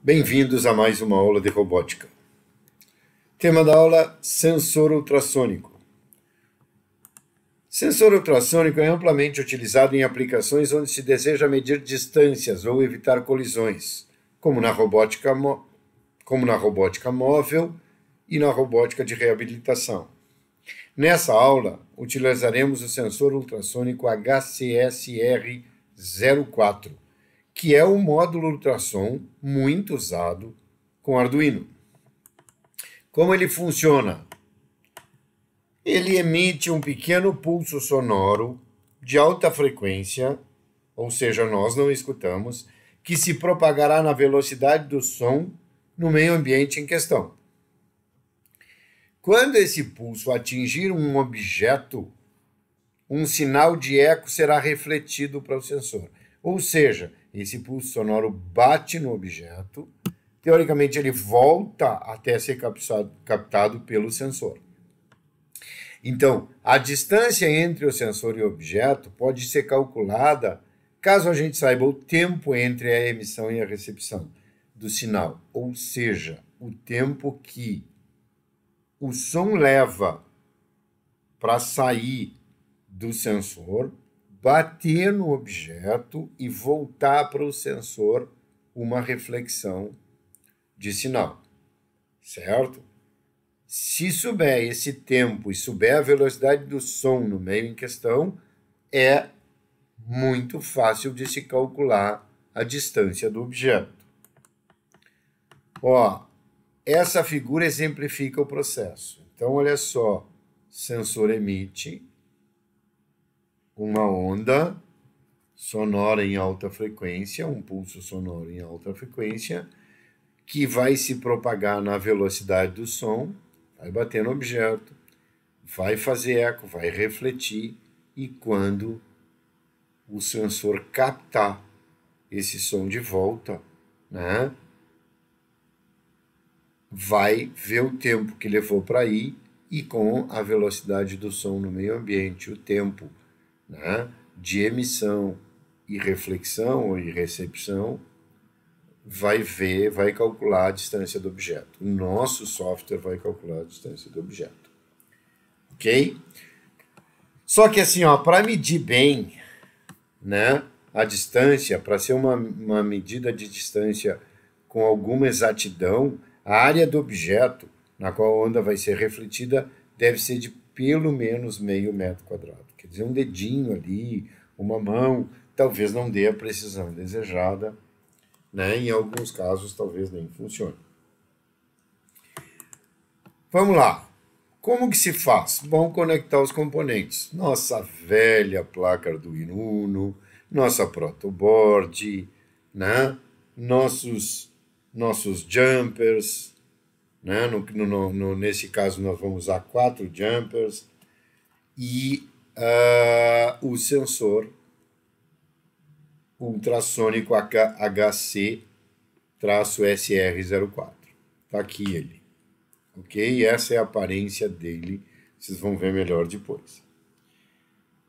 Bem-vindos a mais uma aula de robótica. Tema da aula: sensor ultrassônico. Sensor ultrassônico é amplamente utilizado em aplicações onde se deseja medir distâncias ou evitar colisões, como na robótica móvel e na robótica de reabilitação. Nessa aula, utilizaremos o sensor ultrassônico HCSR04, que é um módulo ultrassom muito usado com Arduino. Como ele funciona? Ele emite um pequeno pulso sonoro de alta frequência, ou seja, nós não escutamos, que se propagará na velocidade do som no meio ambiente em questão. Quando esse pulso atingir um objeto, um sinal de eco será refletido para o sensor. Ou seja, esse pulso sonoro bate no objeto, teoricamente ele volta até ser captado pelo sensor. Então, a distância entre o sensor e o objeto pode ser calculada caso a gente saiba o tempo entre a emissão e a recepção do sinal, ou seja, o tempo que o som leva para sair do sensor, bater no objeto e voltar para o sensor uma reflexão de sinal, certo? Se souber esse tempo e souber a velocidade do som no meio em questão, é muito fácil de se calcular a distância do objeto. Essa figura exemplifica o processo. Então, olha só, sensor emite uma onda sonora em alta frequência, um pulso sonoro em alta frequência, que vai se propagar na velocidade do som, vai bater no objeto, vai fazer eco, vai refletir, e quando o sensor captar esse som de volta, né, vai ver o tempo que levou para ir e com a velocidade do som no meio ambiente, o tempo, né, de emissão e reflexão ou recepção, vai calcular a distância do objeto. O nosso software vai calcular a distância do objeto. Ok? Só que assim, para medir bem, né, a distância, para ser uma medida de distância com alguma exatidão, a área do objeto na qual a onda vai ser refletida deve ser de pelo menos meio metro quadrado. Quer dizer, um dedinho ali, uma mão, talvez não dê a precisão desejada, né? Em alguns casos, talvez nem funcione. Vamos lá. Como que se faz? Bom, conectar os componentes. Nossa velha placa Arduino Uno, nossa protoboard, né? Nossos jumpers, né? Nesse caso, nós vamos usar 4 jumpers e o sensor ultrassônico HC-SR04. Está aqui ele. Ok? Essa é a aparência dele. Vocês vão ver melhor depois.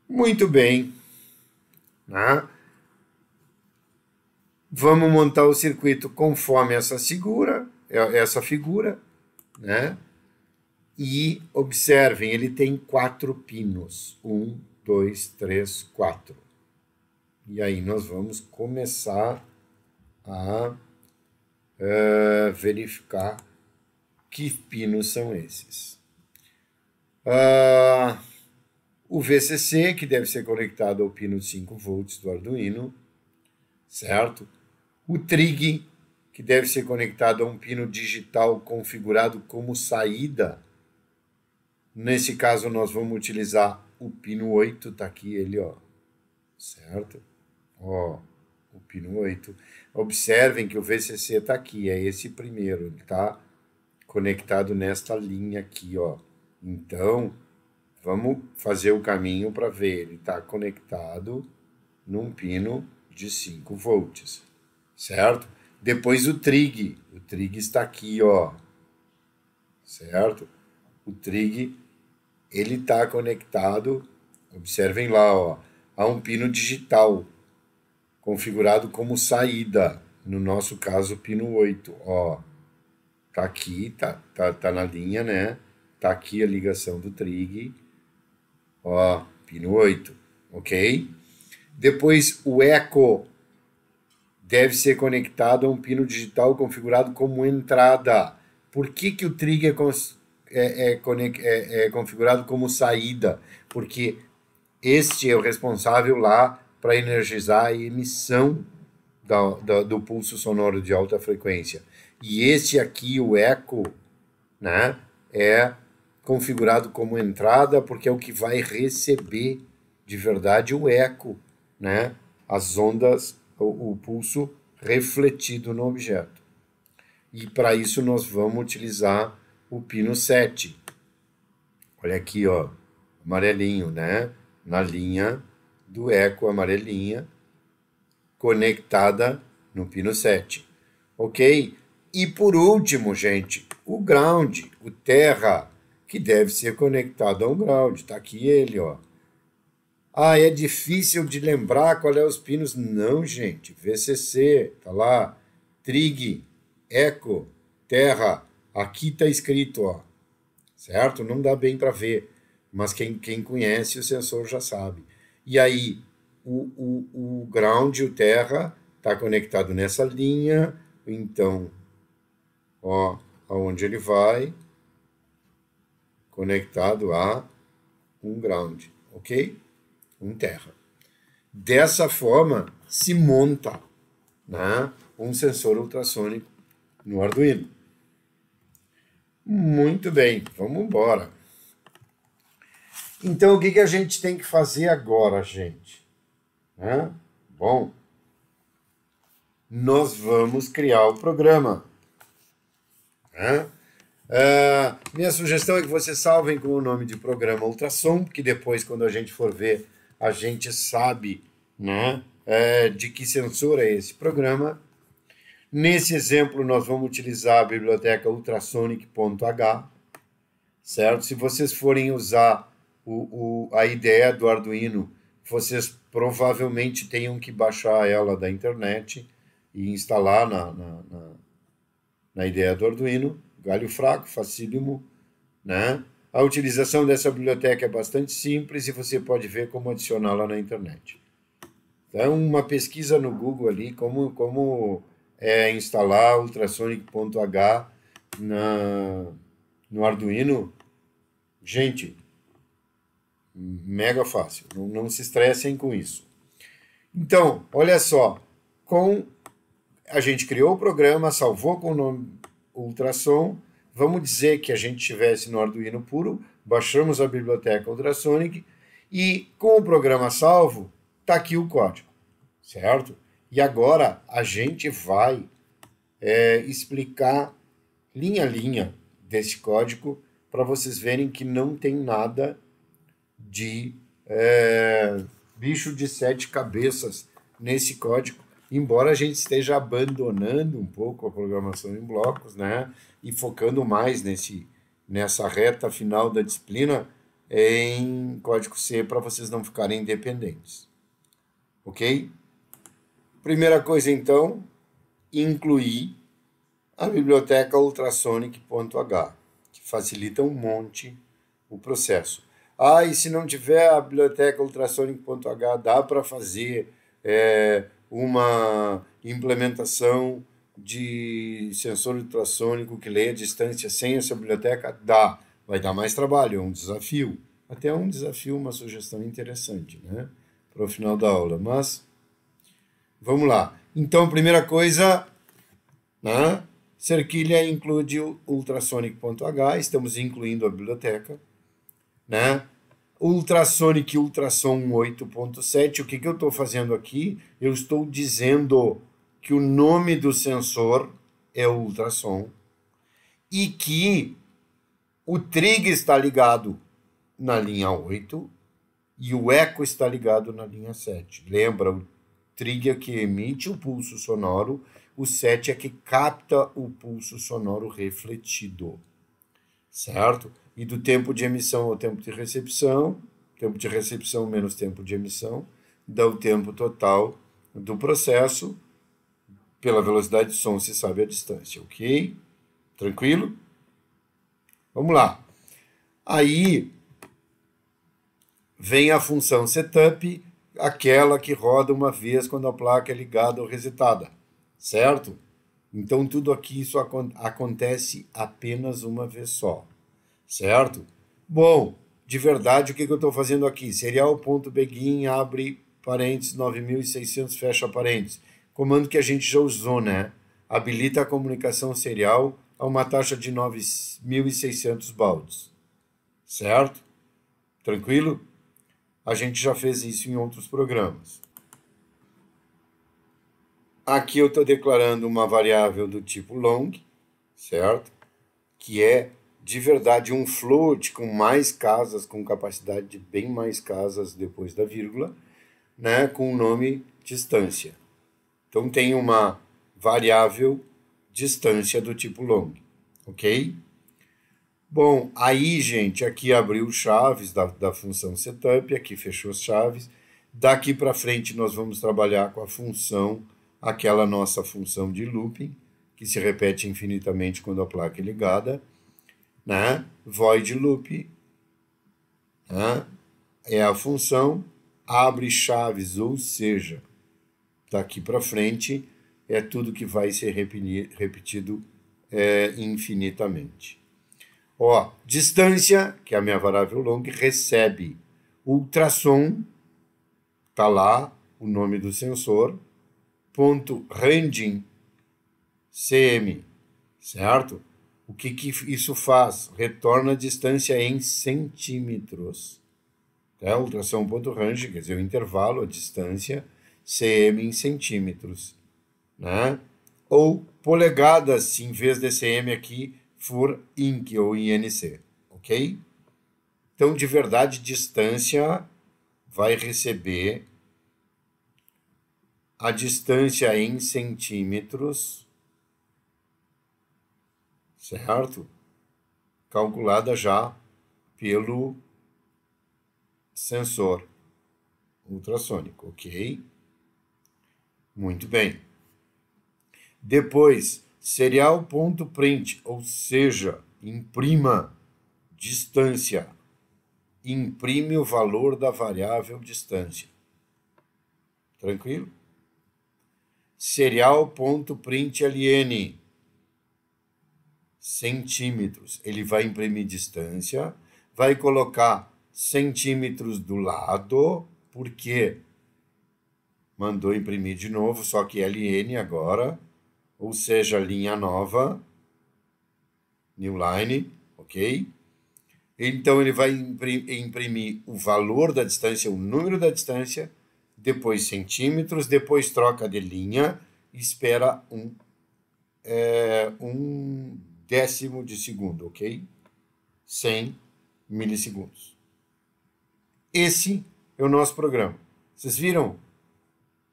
Muito bem. Né? Vamos montar o circuito conforme essa figura, né? E observem, ele tem 4 pinos. 1, 2, 3, 4. E aí nós vamos começar a verificar que pinos são esses. O VCC, que deve ser conectado ao pino 5 volts do Arduino, certo? O trig, que deve ser conectado a um pino digital configurado como saída. Nesse caso, nós vamos utilizar o pino 8, tá aqui ele, certo? O pino 8. Observem que o VCC está aqui, é esse primeiro, ele está conectado nesta linha aqui, Então, vamos fazer o caminho para ver, ele está conectado num pino de 5 volts, certo? Depois o trig está aqui, certo? O trig, ele está conectado, observem lá, a um pino digital, configurado como saída, no nosso caso, pino 8. Ó, tá aqui, tá na linha, né? Tá aqui a ligação do trig. Ó, pino 8, ok? Depois, o eco deve ser conectado a um pino digital configurado como entrada. Por que o trig é configurado como saída? Porque este é o responsável lá para energizar a emissão do pulso sonoro de alta frequência. E este aqui, o eco, né, é configurado como entrada porque é o que vai receber de verdade o eco, né, as ondas, o pulso refletido no objeto. E para isso nós vamos utilizar o pino 7. Olha aqui, ó, amarelinho, né? Na linha do eco amarelinha, conectada no pino 7. Ok? E por último, gente, o ground, o terra, que deve ser conectado ao ground. Tá aqui ele, ó. Ah, é difícil de lembrar qual é os pinos. Não, gente. VCC, tá lá. Trig, eco, terra. Aqui tá escrito, ó. Certo? Não dá bem para ver, mas quem conhece o sensor já sabe. E aí, o ground, o terra, está conectado nessa linha, então, ó, aonde ele vai, conectado a um ground, ok? Um terra. Dessa forma, se monta, né, um sensor ultrassônico no Arduino. Muito bem, vamos embora. Então, o que a gente tem que fazer agora, gente? Bom, nós vamos criar o programa. Minha sugestão é que vocês salvem com o nome de programa ultrassom, porque depois, quando a gente for ver, a gente sabe, né, de que sensor é esse programa. Nesse exemplo, nós vamos utilizar a biblioteca ultrasonic.h, certo? Se vocês forem usar a ideia do Arduino, vocês provavelmente tenham que baixar ela da internet e instalar na ideia do Arduino. Galho fraco, facílimo, né? A utilização dessa biblioteca é bastante simples e você pode ver como adicioná-la na internet. Então, uma pesquisa no Google ali, como instalar ultrasonic.h no Arduino. Gente, mega fácil, não se estressem com isso. Então, olha só, a gente criou o programa, salvou com o nome ultrassom, vamos dizer que a gente estivesse no Arduino puro, baixamos a biblioteca Ultrasonic e com o programa salvo, está aqui o código, certo? E agora a gente vai explicar linha a linha desse código para vocês verem que não tem nada de bicho de 7 cabeças nesse código, embora a gente esteja abandonando um pouco a programação em blocos, né, e focando mais nessa reta final da disciplina em código C para vocês não ficarem dependentes. Ok? Primeira coisa, então, incluir a biblioteca ultrasonic.h, que facilita um monte o processo. E se não tiver a biblioteca ultrasonic.h, dá para fazer uma implementação de sensor ultrassônico que lê a distância sem essa biblioteca? Dá. Vai dar mais trabalho, é um desafio. Até um desafio, uma sugestão interessante, né? Para o final da aula. Mas, vamos lá. Então, primeira coisa, né? Cerquilha inclui o ultrasonic.h, estamos incluindo a biblioteca, né? Ultrasonic Ultrassom 8.7, o que eu estou fazendo aqui? Eu estou dizendo que o nome do sensor é o ultrassom e que o trig está ligado na linha 8 e o eco está ligado na linha 7. Lembra, o trig é que emite o pulso sonoro, o 7 é que capta o pulso sonoro refletido, certo? E do tempo de emissão ao tempo de recepção menos tempo de emissão, dá o tempo total do processo Pela velocidade do som se sabe a distância, ok? Tranquilo? Vamos lá. Aí vem a função setup, aquela que roda uma vez quando a placa é ligada ou resetada, certo? Então, tudo aqui isso acontece apenas uma vez só, certo? Bom, de verdade, o que eu estou fazendo aqui? Serial.begin, abre parênteses, 9600, fecha parênteses. Comando que a gente já usou, né? Habilita a comunicação serial a uma taxa de 9600 bauds, certo? Tranquilo? A gente já fez isso em outros programas. Aqui eu estou declarando uma variável do tipo long, certo? Que é, de verdade, um float com mais casas, com capacidade de bem mais casas depois da vírgula, né? Com o nome distância. Então, tem uma variável distância do tipo long, ok? Bom, aí, gente, aqui abriu chaves da função setup, aqui fechou as chaves. Daqui para frente, nós vamos trabalhar com a função, aquela nossa função de looping, que se repete infinitamente quando a placa é ligada, né? Void loop, né? É a função, abre chaves, ou seja, daqui para frente é tudo que vai ser repetido infinitamente. Ó, distância, que é a minha variável long, recebe ultrassom, tá lá o nome do sensor, ponto ranging cm, certo? O que isso faz? Retorna a distância em centímetros. Ultrassom ponto range, quer dizer, o intervalo, a distância, cm em centímetros, né? Ou polegadas, se em vez de cm aqui for inc ou inc, ok? Então, de verdade, distância vai receber a distância em centímetros, certo? Calculada já pelo sensor ultrassônico, ok? Muito bem. Depois, serial.print, ou seja, imprima distância. Imprime o valor da variável distância. Tranquilo? Serial.println, centímetros. Ele vai imprimir distância, vai colocar centímetros do lado, porque mandou imprimir de novo, só que LN agora, ou seja, linha nova, new line, ok? Então, ele vai imprimir o valor da distância, o número da distância, depois centímetros, depois troca de linha, e espera um décimo de segundo, ok? 100 milissegundos. Esse é o nosso programa. Vocês viram?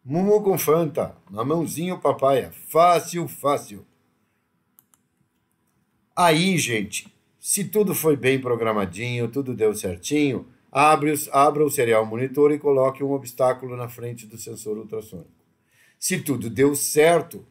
Mumu com Fanta, mamãozinho papaya, fácil, fácil. Aí, gente, se tudo foi bem programadinho, tudo deu certinho, abra o serial monitor e coloque um obstáculo na frente do sensor ultrassônico. Se tudo deu certo,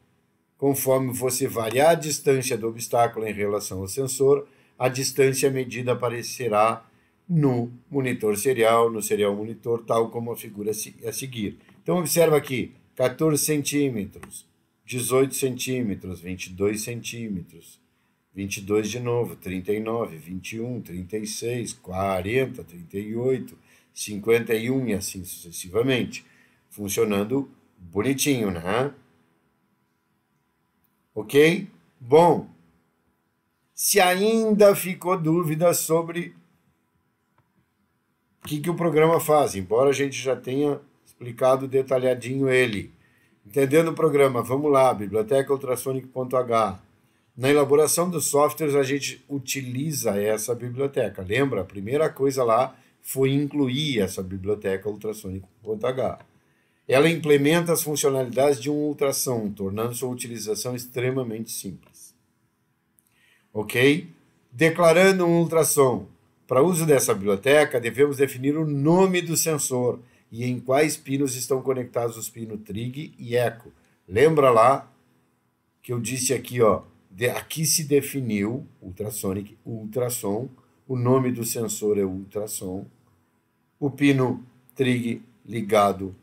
conforme você variar a distância do obstáculo em relação ao sensor, a distância medida aparecerá no monitor serial, no serial monitor, tal como a figura a seguir. Então, observa aqui, 14 centímetros, 18 centímetros, 22 centímetros, 22 de novo, 39, 21, 36, 40, 38, 51 e assim sucessivamente. Funcionando bonitinho, né? Ok? Bom, se ainda ficou dúvida sobre o que o programa faz, embora a gente já tenha explicado detalhadinho ele. Entendendo o programa, vamos lá, biblioteca ultrasonic.h. Na elaboração dos softwares, a gente utiliza essa biblioteca. Lembra? A primeira coisa lá foi incluir essa biblioteca ultrasonic.h. Ela implementa as funcionalidades de um ultrassom, tornando sua utilização extremamente simples. Ok? Declarando um ultrassom. Para uso dessa biblioteca, devemos definir o nome do sensor e em quais pinos estão conectados os pinos trig e eco. Lembra lá que eu disse aqui, ó, aqui se definiu ultrasonic, ultrassom, o nome do sensor é ultrassom, o pino trig ligado,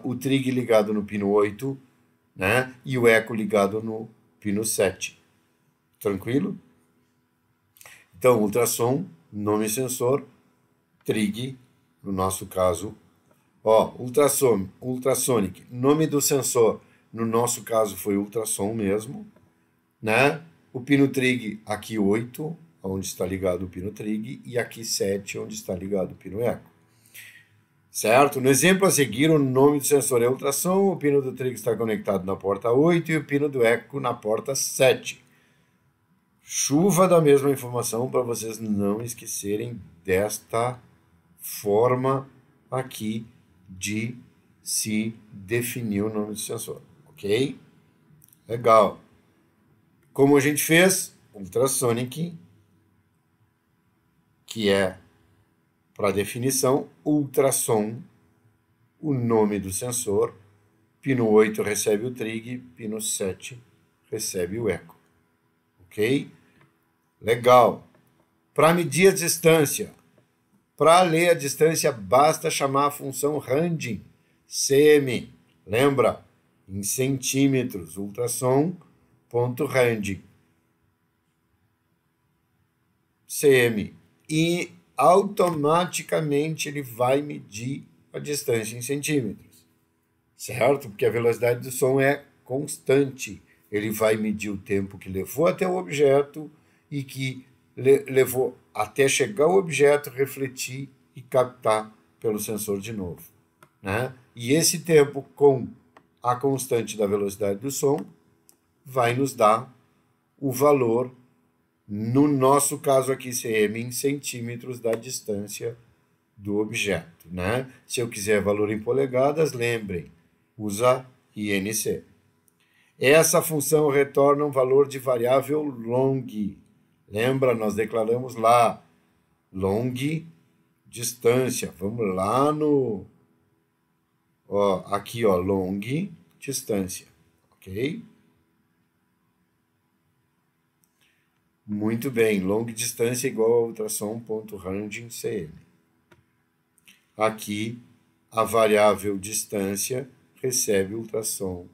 o trig ligado no pino 8, né? E o eco ligado no pino 7. Tranquilo? Então, ultrassom, nome sensor, trig, no nosso caso, ó, ultrasonic, nome do sensor, no nosso caso foi ultrassom mesmo, né? O pino trig aqui 8, onde está ligado o pino trig, e aqui 7, onde está ligado o pino eco. Certo? No exemplo a seguir, o nome do sensor é ultrassom, o pino do trig está conectado na porta 8 e o pino do eco na porta 7. Chuva da mesma informação para vocês não esquecerem desta forma aqui de se definir o nome do sensor, ok? Legal. Como a gente fez, ultrasonic, que é para definição, ultrassom, o nome do sensor, pino 8 recebe o trig, pino 7 recebe o eco. Ok? Legal. Para medir a distância, para ler a distância, basta chamar a função ranging, cm. Lembra? Em centímetros, ultrassom.ranging, cm. E automaticamente ele vai medir a distância em centímetros, certo? Porque a velocidade do som é constante. Ele vai medir o tempo que levou até o objeto e que levou até chegar ao objeto, refletir e captar pelo sensor de novo, né? E esse tempo com a constante da velocidade do som vai nos dar o valor, no nosso caso aqui, cm, em centímetros da distância do objeto, né? Se eu quiser valor em polegadas, lembrem, usa INC. Essa função retorna um valor de variável long. Lembra, nós declaramos lá, long, distância. Vamos lá no... Ó, aqui, ó, long, distância. Ok? Muito bem, long distância igual a ultrassom.ranging cm. Aqui, a variável distância recebe ultrassom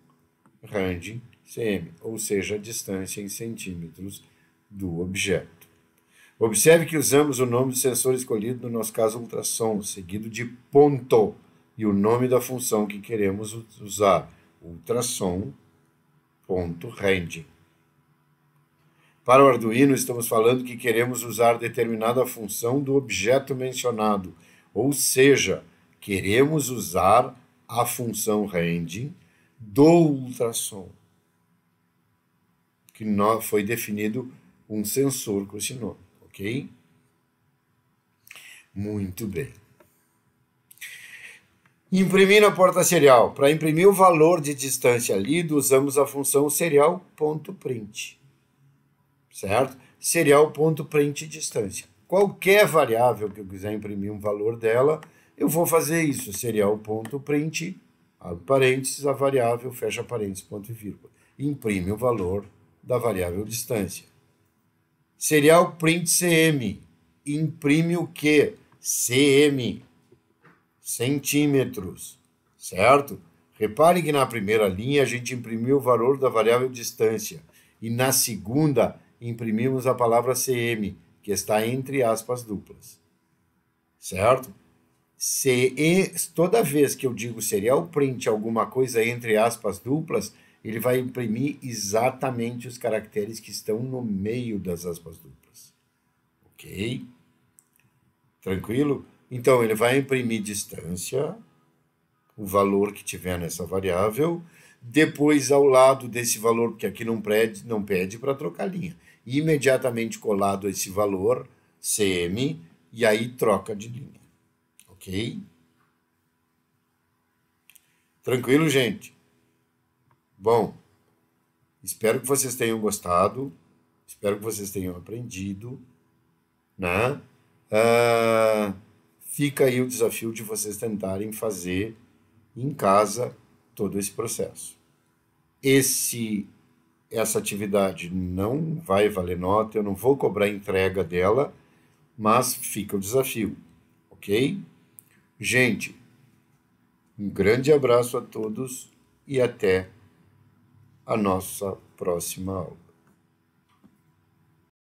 ranging cm, ou seja, a distância em centímetros do objeto. Observe que usamos o nome do sensor escolhido, no nosso caso, ultrassom, seguido de ponto, e o nome da função que queremos usar, ultrassom.ranging. Para o Arduino, estamos falando que queremos usar determinada função do objeto mencionado, ou seja, queremos usar a função ranging do ultrassom, que foi definido um sensor com esse nome, ok? Muito bem. Imprimir na porta serial. Para imprimir o valor de distância lido, usamos a função serial.print. Certo? Serial.print distância. Qualquer variável que eu quiser imprimir um valor dela, eu vou fazer isso. Serial.print, abre parênteses, a variável, fecha parênteses, ponto e vírgula. Imprime o valor da variável distância. Serial.print cm. Imprime o quê? cm. Centímetros. Certo? Repare que na primeira linha a gente imprimiu o valor da variável distância. E na segunda, imprimimos a palavra cm, que está entre aspas duplas. Certo? Toda vez que eu digo serial print alguma coisa entre aspas duplas, ele vai imprimir exatamente os caracteres que estão no meio das aspas duplas. Ok? Tranquilo? Então, ele vai imprimir distância, o valor que tiver nessa variável, depois ao lado desse valor, porque aqui não pede para trocar linha, imediatamente colado esse valor, cm, e aí troca de linha. Ok? Tranquilo, gente? Bom, espero que vocês tenham gostado, espero que vocês tenham aprendido, né? Fica aí o desafio de vocês tentarem fazer em casa todo esse processo. essa atividade não vai valer nota, eu não vou cobrar entrega dela, mas fica o desafio, ok? Gente, um grande abraço a todos e até a nossa próxima aula.